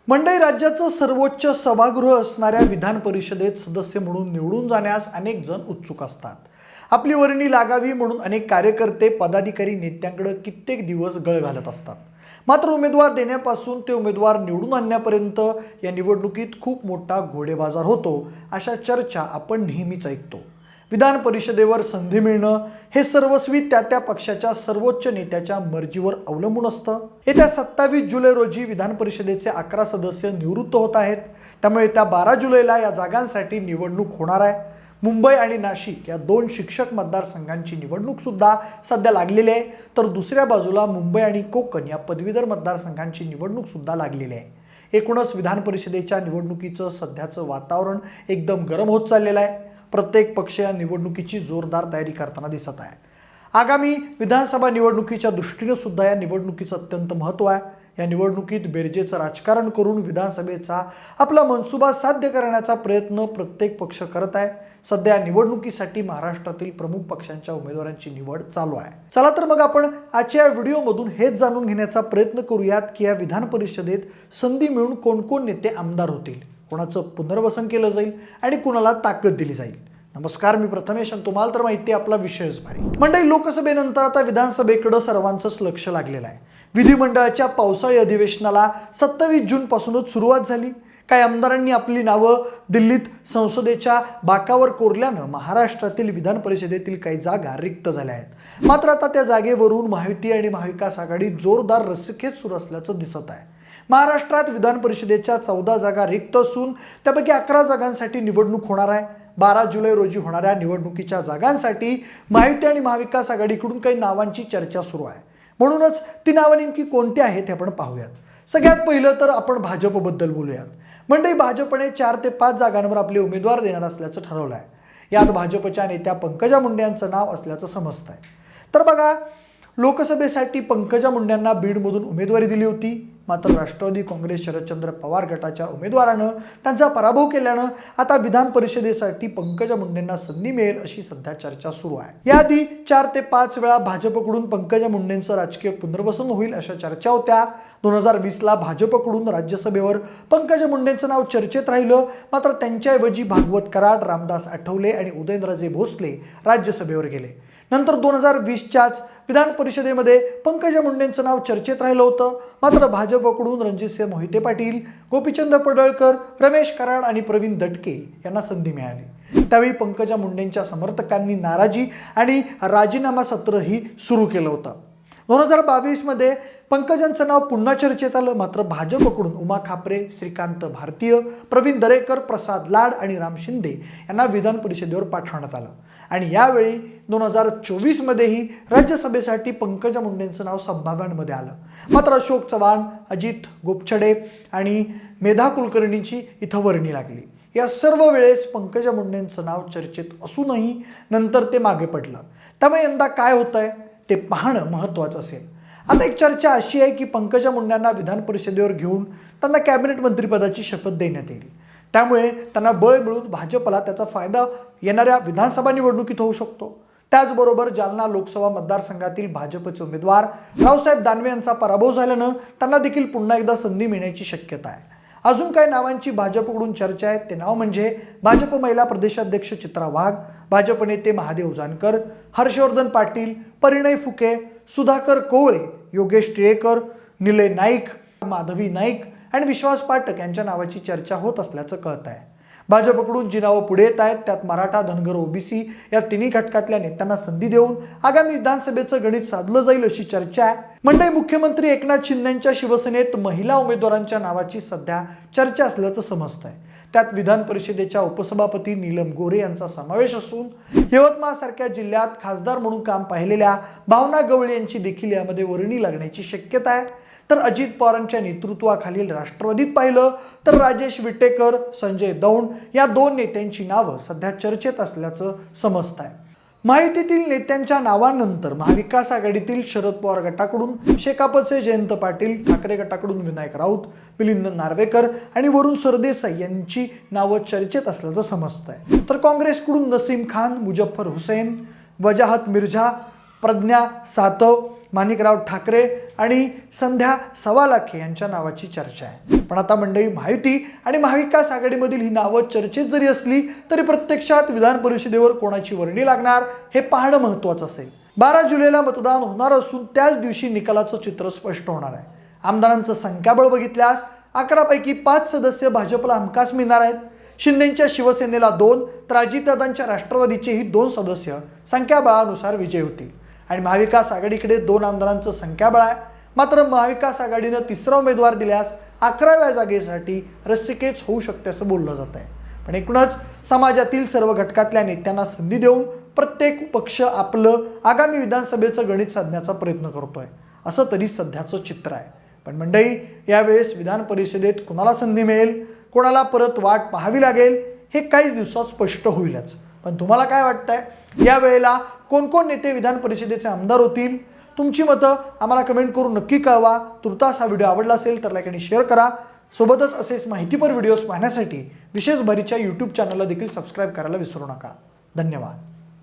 मंडई राज्याचं सर्वोच्च सभागृह असणाऱ्या विधान परिषदेत सदस्य म्हणून निवडून जाण्यास अनेक जण उत्सुक असतात। आपली वर्णी लागावी म्हणून अनेक कार्यकर्ते पदाधिकारी नेत्यांकडे कित्येक दिवस गळ घालत असतात। मात्र उमेदवार देण्यापासून ते उमेदवार निवडून आणण्यापर्यंत या निवडणुकीत खूप मोठा घोडेबाजार होतो अशा चर्चा आपण नेहमीच ऐकतो। विधान परिषदेवर संधी मिळणं हे सर्वस्वी त्या पक्षाच्या सर्वोच्च नेत्याच्या मर्जीवर अवलंबून असतं। येत्या 27 जुलै रोजी विधान परिषदेचे 11 सदस्य निवृत्त होत आहेत, त्यामुळे त्या 12 जुलैला या जागांसाठी निवडणूक होणार आहे। मुंबई आणि नाशिक या 2 शिक्षक मतदारसंघांची निवडणूक सुद्धा सध्या लागलेली आहे, तर दुसऱ्या बाजूला मुंबई आणि कोकण या पदवीधर मतदारसंघांची निवडणूक सुद्धा लागलेली आहे। एकूणच विधान परिषदेच्या निवडणुकीचं सध्याचं वातावरण एकदम गरम होत चाललेलं आहे। प्रत्येक पक्ष या निवडणुकीची जोरदार तयारी करताना दिसत आहे। आगामी विधानसभा निवडणुकीच्या दृष्टीने सुद्धा या निवडणुकीचं अत्यंत महत्त्व आहे। या निवडणुकीत बेरजेचं राजकारण करून विधानसभेचा आपला मनसुबा साध्य करण्याचा प्रयत्न प्रत्येक पक्ष करत आहे। सध्या निवडणुकीसाठी महाराष्ट्रातील प्रमुख पक्षांच्या उमेदवारांची निवड चालू आहे। चला तर मग आपण आजच्या या व्हिडिओमधून हेच जाणून घेण्याचा प्रयत्न करूयात की या विधान परिषदेत संधी मिळून कोण नेते आमदार होतील, कोणाचं पुनर्वसन केलं जाईल आणि कुणाला ताकद दिली जाईल। नमस्कार, मी प्रथमेश आणि तुम्हाला तर माहिती आहे आपला विषयच भारी। मंडळी, लोकसभेनंतर आता विधानसभेकडे सर्वांचंच लक्ष लागलेलं आहे। विधिमंडळाच्या पावसाळी अधिवेशनाला 27 जून पासूनच सुरुवात झाली। काही आमदारांनी आपली नावं दिल्लीत संसदेच्या बाकावर कोरल्यानं महाराष्ट्रातील विधान परिषदेतील काही जागा रिक्त झाल्या आहेत। मात्र आता त्या जागेवरून महायुती आणि महाविकास आघाडी जोरदार रस्सीखेच सुरू असल्याचं दिसत आहे। महाराष्ट्रात विधान परिषदेच्या 14 जागा रिक्त असून त्यापैकी 11 जागांसाठी निवडणूक होणार आहे। 12 जुलै रोजी होणाऱ्या निवडणुकीच्या जागांसाठी महायुती आणि महाविकास आघाडीकडून काही नावांची चर्चा सुरू आहे। म्हणूनच ती नावं नेमकी कोणती आहेत हे आपण पाहूयात। सगळ्यात पहिलं तर आपण भाजपबद्दल बोलूयात। मंडळी, भाजपने 4 ते 5 जागांवर आपले उमेदवार देणार असल्याचं ठरवलं आहे। यात भाजपच्या नेत्या पंकजा मुंडे यांचं नाव असल्याचं समजतं आहे। तर बघा, लोकसभेसाठी पंकजा मुंडेंना बीडमधून उमेदवारी दिली होती, मात्र राष्ट्रवादी काँग्रेस शरदचंद्र पवार गटाच्या उमेदवारानं त्यांचा पराभव केल्यानं आता विधान परिषदेसाठी पंकजा मुंडेंना संधी मिळेल अशी सध्या चर्चा सुरू आहे। याआधी 4 ते 5 वेळा भाजपकडून पंकजा मुंडेंचं राजकीय पुनर्वसन होईल अशा चर्चा होत्या। 2020ला भाजपकडून राज्यसभेवर पंकजा मुंडेंचं नाव चर्चेत राहिलं, मात्र त्यांच्याऐवजी भागवत कराड, रामदास आठवले आणि उदयनराजे भोसले राज्यसभेवर गेले। नंतर 2020च्याच विधान परिषदेमध्ये पंकजा मुंडेंचं नाव चर्चेत राहिलं होतं, मात्र भाजपकडून रणजितसिंह मोहिते पाटील, गोपीचंद पडळकर, रमेश कराड आणि प्रवीण दटके यांना संधी मिळाली। त्यावेळी पंकजा मुंडेंच्या समर्थकांनी नाराजी आणि राजीनामा सत्रही सुरू केलं होतं। 2022मध्ये पंकजांचं नाव पुन्हा चर्चेत आलं, मात्र भाजपकडून उमा खापरे, श्रीकांत भारतीय, प्रवीण दरेकर, प्रसाद लाड आणि राम शिंदे यांना विधान परिषदेवर पाठवण्यात आलं। आणि यावेळी 2024मध्येही राज्यसभेसाठी पंकजा मुंडेंचं नाव संभाव्यांमध्ये आलं, मात्र अशोक चव्हाण, अजित गोपछडे आणि मेधा कुलकर्णींची इथं वर्णी लागली। या सर्व वेळेस पंकजा मुंडेंचं नाव चर्चेत असूनही नंतर ते मागे पडलं। त्यामुळे यंदा काय होतंय ते पाहणं महत्त्वाचं असेल। आता एक चर्चा अशी आहे की पंकजा मुंडेंना विधान परिषदेवर घेऊन त्यांना कॅबिनेट मंत्रिपदाची शपथ देण्यात येईल, त्यामुळे त्यांना बळ मिळून भाजपला त्याचा फायदा येणाऱ्या विधानसभा निवडणुकीत होऊ शकतो। त्याचबरोबर जालना लोकसभा मतदारसंघातील भाजपचे उमेदवार रावसाहेब दानवे यांचा पराभव झाल्यानं त्यांना देखील पुन्हा एकदा संधी मिळण्याची शक्यता आहे। अजून काही नावांची भाजपकडून चर्चा आहे, ते नाव म्हणजे भाजप महिला प्रदेशाध्यक्ष चित्रा वाघ, भाजप नेते महादेव जानकर, हर्षवर्धन पाटील, परिणय फुके, सुधाकर कोवळे, योगेश टिळेकर, निलय नाईक, माधवी नाईक आणि विश्वास पाठक यांच्या नावाची चर्चा होत असल्याचं कळत आहे। भाजपकडून जी नावं पुढे येत आहेत त्यात मराठा, धनगर, ओबीसी या तिन्ही घटकातल्या नेत्यांना संधी देऊन आगामी विधानसभेचं गणित साधलं जाईल अशी चर्चा आहे। मंडळी, मुख्यमंत्री एकनाथ शिंदेंच्या शिवसेनेत महिला उमेदवारांच्या नावाची सध्या चर्चा असल्याचं समजतंय। त्यात विधान परिषदेच्या उपसभापती नीलम गोरे यांचा समावेश असून यवतमाळसारख्या जिल्ह्यात खासदार म्हणून काम पाहिलेल्या भावना गवळी यांची देखील यामध्ये वर्णी लागण्याची शक्यता आहे। तर अजित पवारांच्या नेतृत्वाखालील राष्ट्रवादीत पाहिलं तर राजेश विटेकर, संजय दौंड या 2 नेत्यांची नावं सध्या चर्चेत असल्याचं समजत आहे। महायुतीतील नेत्यांच्या नावांनंतर महाविकास आघाडीतील शरद पवार गटाकडून शेकापचे जयंत पाटील, ठाकरे गटाकडून विनायक राऊत, मिलिंद नार्वेकर आणि वरुण सरदेसाई यांची नावं चर्चेत असल्याचं समजत आहे। तर काँग्रेसकडून नसीम खान, मुजफ्फर हुसैन, वजाहत मिर्झा, प्रज्ञा सातव, माणिकराव ठाकरे आणि संध्या सवालाखे यांच्या नावाची चर्चा आहे। पण आता मंडळी, महायुती आणि महाविकास आघाडीमधील ही नावं चर्चेत जरी असली तरी प्रत्यक्षात विधान परिषदेवर कोणाची वर्णी लागणार हे पाहणं महत्त्वाचं असेल। 12 जुलैला मतदान होणार असून त्याच दिवशी निकालाचं चित्र स्पष्ट होणार आहे। आमदारांचं संख्याबळ बघितल्यास 11 पैकी 5 सदस्य भाजपला हमखास मिळणार आहेत। शिंदेंच्या शिवसेनेला 2 तर अजितदादांच्या राष्ट्रवादीचेही 2 सदस्य संख्याबळानुसार विजयी होतील आणि महाविकास आघाडीकडे 2 आमदारांचं संख्याबळ आहे। मात्र महाविकास आघाडीनं तिसरा उमेदवार दिल्यास 11व्या जागेसाठी रस्सीखेच होऊ शकते असं बोललं जात आहे। पण एकूणच समाजातील सर्व घटकातल्या नेत्यांना संधी देऊन प्रत्येक पक्ष आपलं आगामी विधानसभेचं गणित साधण्याचा प्रयत्न करतोय असं तरी सध्याचं चित्र आहे। पण मंडळी, यावेळेस विधान परिषदेत कोणाला संधी मिळेल, कोणाला परत वाट पाहावी लागेल हे काहीच दिवसात स्पष्ट होईलच। पण तुम्हाला काय वाटतंय, यावेळेला कोण नेते विधान परिषदेचे आमदार होतील? तुमची मतं आम्हाला कमेंट करून नक्की कळवा। तुर्तास हा व्हिडिओ आवडला असेल तर लाईक आणि शेअर करा। सोबतच असेच माहितीपर व्हिडिओज पाहण्यासाठी विशेष भरीच्या यूट्यूब चॅनलला देखील सबस्क्राईब करायला विसरू नका। धन्यवाद।